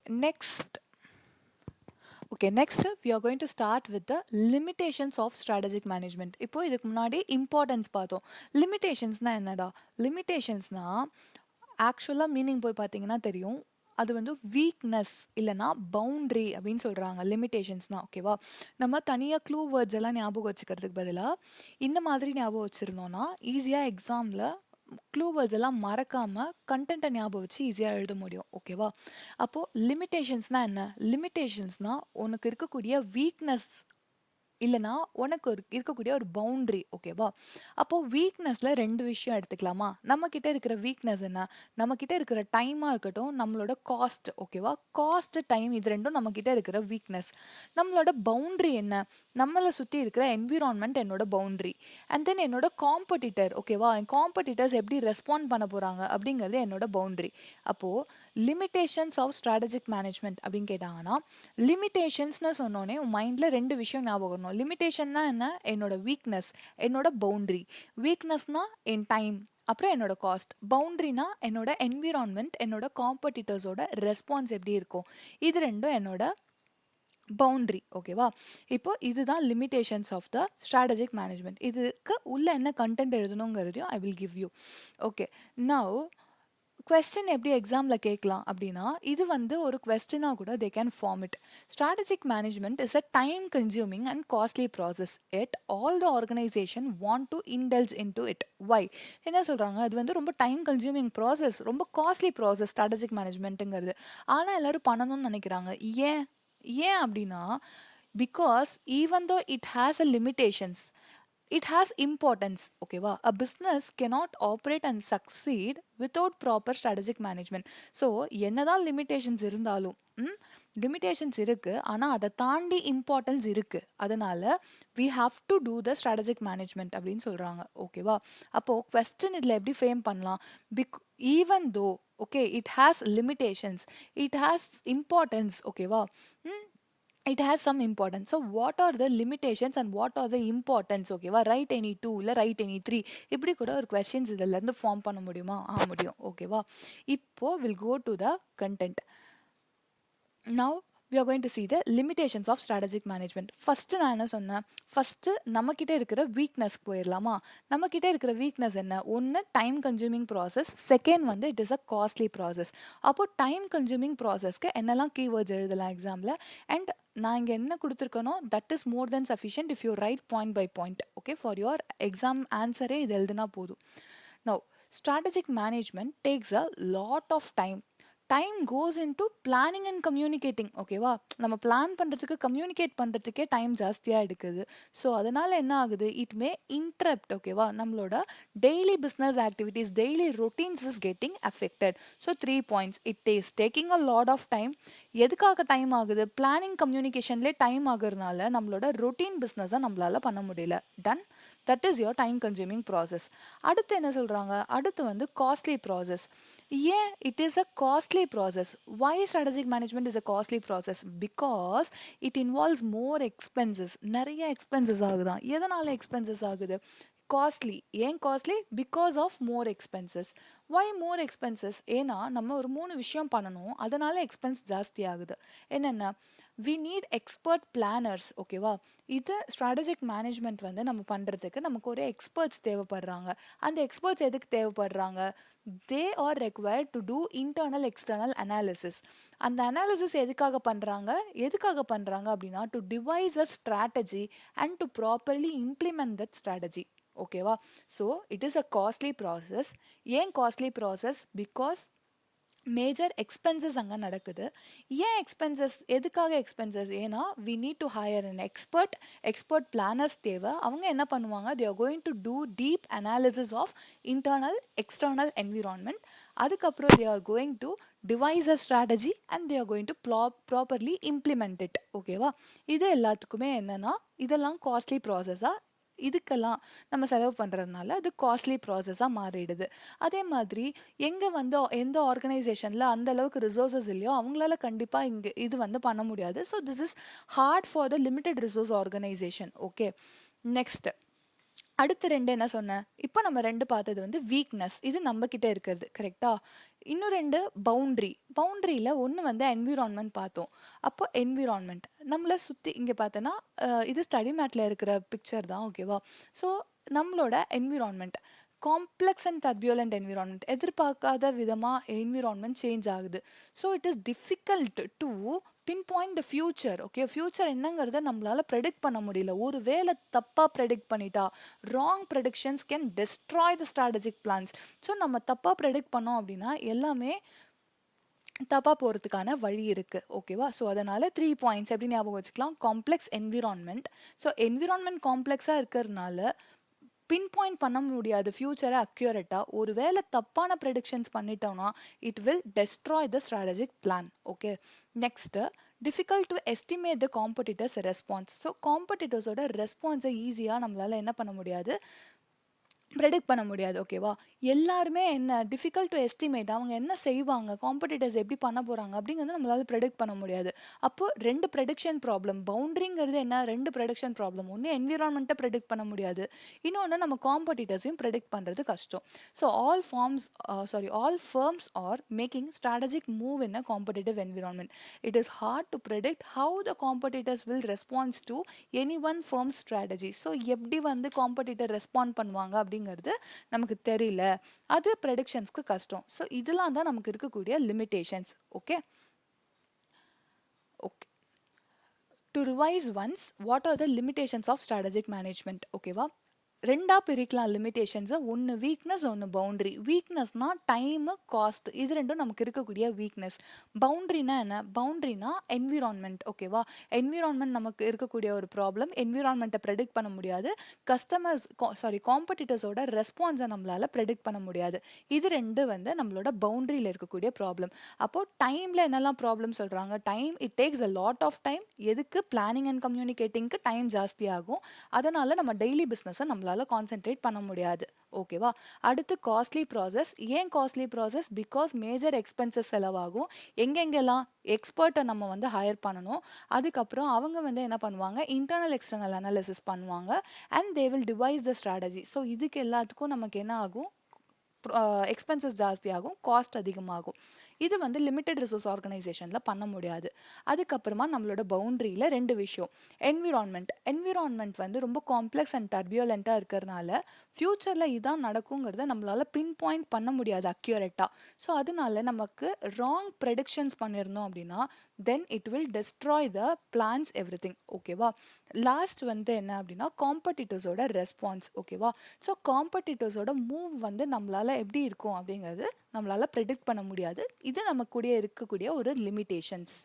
next next we are going to start with the limitations of strategic management. இப்போ இதுக்கு முன்னாடி importance பார்த்தோம். லிமிட்டேஷன்ஸ்னா என்னடா? லிமிட்டேஷன்ஸ்னா ஆக்சுவலாக மீனிங் போய் பார்த்தீங்கன்னா தெரியும். அது வந்து வீக்னஸ் இல்லைனா பவுண்ட்ரி அப்படின்னு சொல்கிறாங்க லிமிட்டேஷன்ஸ்னால். ஓகேவா? நம்ம தனியாக க்ளூ வேர்ட்ஸ் எல்லாம் ஞாபகம் வச்சுக்கிறதுக்கு பதிலாக இந்த மாதிரி ஞாபகம் வச்சுருந்தோன்னா ஈஸியாக எக்ஸாமில் க்ளூ வேர்ட்ஸ் எல்லாம் மறக்காமல் கண்டென்ட்டை ஞாபகம் வச்சு ஈஸியாக எழுத முடியும். ஓகேவா? அப்போது லிமிட்டேஷன்ஸ்னால் என்ன? லிமிட்டேஷன்ஸ்னால் உனக்கு இருக்கக்கூடிய வீக்னஸ் இல்லைனா உனக்கு இருக்கக்கூடிய ஒரு பவுண்ட்ரி. ஓகேவா? அப்போது வீக்னஸில் ரெண்டு விஷயம் எடுத்துக்கலாமா? நம்மக்கிட்ட இருக்கிற வீக்னஸ் என்ன? நம்மக்கிட்ட இருக்கிற டைமாக இருக்கட்டும், நம்மளோட காஸ்ட். ஓகேவா? காஸ்ட், டைம், இது ரெண்டும் நம்மக்கிட்ட இருக்கிற வீக்னஸ். நம்மளோட பவுண்ட்ரி என்ன? நம்மளை சுற்றி இருக்கிற என்விரான்மெண்ட் என்னோட பவுண்ட்ரி. அண்ட் தென் என்னோட காம்படிட்டர். ஓகேவா? என் காம்படிட்டர்ஸ் எப்படி ரெஸ்பாண்ட் பண்ண போகிறாங்க அப்படிங்கிறது என்னோட பவுண்ட்ரி. அப்போது லிமிட்டேஷன்ஸ் ஆஃப் ஸ்ட்ராட்டஜிக் மேனேஜ்மெண்ட் அப்படின்னு கேட்டாங்கன்னா, லிமிட்டேஷன்ஸ்னு சொன்னோன்னே உன் மைண்டில் ரெண்டு விஷயம் ஞாபகம் வரணும். லிமிட்டேஷன்னா என்ன? என்னோட வீக்னஸ், என்னோட பவுண்ட்ரி. வீக்னஸ்னா என் டைம், அப்புறம் என்னோட காஸ்ட். பவுண்ட்ரினா என்னோட என்விரான்மெண்ட், என்னோட காம்படிட்டர்ஸோட ரெஸ்பான்ஸ் எப்படி இருக்கும். இது ரெண்டும் என்னோட பவுண்ட்ரி. ஓகேவா? இப்போ இதுதான் limitations of the strategic management. இதுக்கு உள்ள என்ன கண்டென்ட் எழுதணுங்கிறதையும் I will give you. Okay, now question எப்படி எக்ஸாமில் கேட்கலாம் அப்படின்னா, இது வந்து ஒரு கொஸ்டினாக கூட they can form it. Strategic management is a time consuming and costly process. Yet all the organisation want to indulge in to it. Why? என்ன சொல்கிறாங்க? அது வந்து ரொம்ப டைம் கன்சியூமிங் ப்ராசஸ், ரொம்ப காஸ்ட்லி ப்ராசஸ் ஸ்ட்ராட்டஜிக் மேனேஜ்மெண்ட்டுங்கிறது. ஆனால் எல்லோரும் பண்ணணும்னு நினைக்கிறாங்க. ஏன் ஏன் அப்படின்னா, because even though it has a limitations, it has importance. ஓகேவா? a business cannot operate and succeed without proper strategic management. So என்னதான் லிமிட்டேஷன்ஸ் இருந்தாலும் லிமிட்டேஷன்ஸ் இருக்குது, ஆனால் அதை தாண்டி இம்பார்ட்டன்ஸ் இருக்குது. அதனால we have to do the strategic management அப்படின்னு சொல்கிறாங்க. ஓகேவா? அப்போது கொஸ்டின் இதில் எப்படி ஃப்ரேம் பண்ணலாம்? Even though okay it has limitations, it has importance. ஓகேவா? it has some importance. So what are the limitations and what are the importance? ஓகேவா? Right any 2 இல்லை ரைட் எனி 3 இப்படி கூட ஒரு கொஸ்டின்ஸ் இதிலேருந்து ஃபார்ம் பண்ண முடியுமா? முடியும். ஓகேவா? இப்போ will go to the content. Now we are going to see the limitations of strategic management. First நான் என்ன சொன்னேன்? ஃபஸ்ட்டு நம்மக்கிட்ட இருக்கிற வீக்னஸ் போயிடலாமா? நம்மக்கிட்ட இருக்கிற வீக்னஸ் என்ன? ஒன்று டைம் கன்சியூமிங் ப்ராசஸ், செகண்ட் வந்து it is a costly process. அப்போது டைம் கன்சியூமிங் ப்ராசஸ்க்கு என்னெல்லாம் கீவேர்ட்ஸ் எழுதலாம் எக்ஸாமில்? அண்ட் நான் இங்கே என்ன கொடுத்துருக்கனோ that is more than sufficient if you write point by point. Okay, for your exam ஆன்சரே இது எழுதுனா போதும். Now strategic management takes a lot of time. Time goes into planning and communicating. ஓகேவா? நம்ம பிளான் பண்ணுறதுக்கு, கம்யூனிகேட் பண்ணுறதுக்கே time ஜாஸ்தியாக எடுக்குது. ஸோ அதனால் என்ன ஆகுது? It may interrupt. ஓகேவா? நம்மளோட daily business activities, daily routines is getting affected. So 3 points. It is taking a lot of time. எதுக்காக டைம் ஆகுது? பிளானிங் கம்யூனிகேஷன்லேயே டைம் ஆகுறதுனால நம்மளோட ரொட்டீன் பிஸ்னஸை நம்மளால் பண்ண முடியல. Done. That is your time consuming process. அடுத்து என்ன சொல்கிறாங்க? அடுத்து வந்து காஸ்ட்லி ப்ராசஸ். ஏன் it is a costly process? Why strategic management is a costly process? Because it involves more expenses. நிறைய எக்ஸ்பென்சஸ் ஆகுதான். எதனால் எக்ஸ்பென்சஸ் ஆகுது? காஸ்ட்லி. ஏன் costly? Because of more expenses. Why more expenses? ஏன்னா நம்ம ஒரு 3 விஷயம் பண்ணணும், அதனால எக்ஸ்பென்ஸ் ஜாஸ்தி ஆகுது. என்னென்ன? We need expert planners. ஓகேவா? இது ஸ்ட்ராட்டஜிக் மேனேஜ்மெண்ட் வந்து நம்ம பண்ணுறதுக்கு நமக்கு ஒரு எக்ஸ்பர்ட்ஸ் தேவைப்படுறாங்க. அந்த எக்ஸ்பர்ட்ஸ் எதுக்கு தேவைப்படுறாங்க? They are required to do internal external analysis. அந்த அனாலிசிஸ் எதுக்காக பண்ணுறாங்க அப்படின்னா to devise a strategy and to properly implement that strategy. ஓகேவா? So it is a costly process. ஏன் costly process? Because major expenses அங்கே நடக்குது. ஏன் எக்ஸ்பென்சஸ்? எதுக்காக எக்ஸ்பென்சஸ்? ஏன்னா we need to hire an expert planners தேவை. அவங்க என்ன பண்ணுவாங்க? They are going to do deep analysis of internal external environment. அதுக்கப்புறம் தே are going to devise a strategy and they are going to properly implement it. ஓகேவா? இது எல்லாத்துக்குமே என்னென்னா இதெல்லாம் காஸ்ட்லி ப்ராசஸாக இதுக்கெல்லாம் நம்ம செலவு பண்ணுறதுனால அது காஸ்ட்லி ப்ராசஸாக மாறிடுது. அதே மாதிரி எங்கே வந்து எந்த ஆர்கனைசேஷனில் அந்த அளவுக்கு ரிசோர்ஸஸ் இல்லையோ அவங்களால கண்டிப்பாக இங்கே இது வந்து பண்ண முடியாது. So this is hard for the limited resource organisation. Okay, next அடுத்து 2 என்ன சொன்னேன்? இப்போ நம்ம 2 பார்த்தது வந்து வீக்னஸ். இது நம்மக்கிட்ட இருக்கிறது. கரெக்டாக? இன்னும் 2 பவுண்ட்ரியில் ஒன்று வந்து என்விரான்மெண்ட் பார்த்தோம். அப்போ என்விரான்மெண்ட் நம்மளை சுற்றி இங்கே பார்த்தோன்னா இது ஸ்டடி மேட்டில் இருக்கிற பிக்சர் தான், ஓகேவா? ஸோ நம்மளோட என்விரான்மெண்ட் காம்ப்ளெக்ஸ் அண்ட் டர்பியூலண்ட் என்விரான்மெண்ட், எதிர்பார்க்காத விதமாக என்விரான்மெண்ட் சேஞ்ச் ஆகுது. So it is difficult to pin point the future. Okay, future என்னங்கிறத நம்மளால் ப்ரெடிக்ட் பண்ண முடியல. ஒரு வேளை தப்பாக ப்ரெடிக்ட் பண்ணிட்டா wrong predictions can destroy the strategic plans. So நம்ம தப்பாக ப்ரெடிக்ட் பண்ணோம் அப்படின்னா எல்லாமே தப்பாக போகிறதுக்கான வழி இருக்குது, ஓகேவா? ஸோ அதனால் 3 பாயிண்ட்ஸ் எப்படி ஞாபகம் வச்சுக்கலாம்? Complex environment. ஸோ என்விரான்மெண்ட் காம்ப்ளெக்ஸாக இருக்கிறதுனால பின் பாயிண்ட் பண்ண முடியாது ஃபியூச்சரை அக்யூரேட்டாக. ஒரு வேளை தப்பான ப்ரெடிக்ஷன்ஸ் பண்ணிட்டோம்னா it will destroy the strategic plan. Okay, next difficult to estimate the competitors response. So காம்படிட்டர்ஸோட ரெஸ்பான்ஸை ஈஸியாக நம்மளால் என்ன பண்ண முடியாது? ப்ரெடிக்ட் பண்ண முடியாது, ஓகேவா? எல்லாருமே என்ன டிஃபிகல்ட் டு எஸ்டிமேட், அவங்க என்ன செய்வாங்க, காம்படிட்டர்ஸ் எப்படி பண்ண போகிறாங்க அப்படிங்கிறது நம்மளால் ப்ரெடிக்ட் பண்ண முடியாது. அப்போது 2 ப்ரெடிக்ஷன் ப்ராப்ளம். பவுண்ட்ரிங்கிறது என்ன? 2 ப்ரெடிக்ஷன் ப்ராப்ளம். ஒன்று என்விரான்மெண்ட்டை ப்ரெடிக்ட் பண்ண முடியாது, இன்னொன்று நம்ம காம்படிட்டர்ஸையும் ப்ரெடிக்ட் பண்ணுறது கஷ்டம். So all firms are making strategic move in a competitive environment. It is hard to predict how the competitors will respond to any one firm's strategy. So எப்படி வந்து competitor respond பண்ணுவாங்க அப்படிங்கிறது நமக்கு தெரியல, அது ப்ரெடிக்ஷன்ஸ்க்கு கஷ்டம். ஸோ இதெல்லாம் தான் நமக்கு இருக்கக்கூடிய limitations. Okay, to revise once, what are the limitations of strategic management? ஓகேவா, 2 பிரிக்கலாம் லிமிட்டேஷன்ஸை. ஒன்று வீக்னஸ், ஒன்று பவுண்ட்ரி. வீக்னஸ்னால் டைமு, காஸ்ட், இது ரெண்டும் நமக்கு இருக்கக்கூடிய வீக்னஸ். பவுண்ட்ரினா என்ன? பவுண்ட்ரினா என்விரான்மெண்ட், ஓகேவா? என்விரான்மெண்ட் நமக்கு இருக்கக்கூடிய ஒரு ப்ராப்ளம். என்விரான்மெண்ட்டை ப்ரெடிக்ட் பண்ண முடியாது. காம்படிட்டர்ஸோட ரெஸ்பான்ஸை நம்மளால் ப்ரெடிக்ட் பண்ண முடியாது. இது ரெண்டு வந்து நம்மளோட பவுண்ட்ரியில் இருக்கக்கூடிய ப்ராப்ளம். அப்போது டைமில் என்னெல்லாம் ப்ராப்ளம் சொல்கிறாங்க? Time, it takes a lot of time. எதுக்கு? பிளானிங் அண்ட் கம்யூனிகேட்டிங்க்கு டைம் ஜாஸ்தி ஆகும். அதனால் நம்ம டெய்லி பிஸ்னஸை நம்மளால் கான்சென்ட்ரேட் பண்ண முடியாது, ஓகேவா? அடுத்து காஸ்ட்லி ப்ராசஸ். ஏன் costly process? Because major expenses செலவாகும். எங்கெங்கெல்லாம் எக்ஸ்பர்ட்டை நம்ம வந்து ஹையர் பண்ணணும். அதுக்கப்புறம் அவங்க வந்து என்ன பண்ணுவாங்க? இன்டர்னல் எக்ஸ்டர்னல் அனாலிசிஸ் பண்ணுவாங்க and they will device the strategy. So இதுக்கு எல்லாத்துக்கும் நமக்கு என்ன ஆகும்? எக்ஸ்பென்சஸ் ஜாஸ்தியாகும், காஸ்ட் அதிகமாகும். இது வந்து லிமிட்டெட் ரிசோர்ஸ் ஆர்கனைசேஷனில் பண்ண முடியாது. அதுக்கப்புறமா நம்மளோட பவுண்ட்ரியில் 2 விஷயம். என்விரான்மெண்ட் வந்து ரொம்ப காம்ப்ளெக்ஸ் அண்ட் டர்பியூலண்ட்டாக இருக்கிறதுனால ஃப்யூச்சரில் இதான் நடக்குங்கிறத நம்மளால் பின் பாயிண்ட் பண்ண முடியாது அக்யூரேட்டாக. ஸோ அதனால நமக்கு ராங் ப்ரெடிக்ஷன்ஸ் பண்ணியிருந்தோம் அப்படின்னா then it will destroy the plans everything, ஓகேவா? லாஸ்ட் வந்து என்ன அப்படின்னா காம்படிட்டர்ஸோட ரெஸ்பான்ஸ், ஓகேவா? ஸோ காம்படிட்டர்ஸோட மூவ் வந்து நம்மளால் எப்படி இருக்கும் அப்படிங்கிறது நம்மளால் ப்ரெடிக்ட் பண்ண முடியாது. இது நமக்கு கூட இருக்கக்கூடிய ஒரு லிமிட்டேஷன்ஸ்.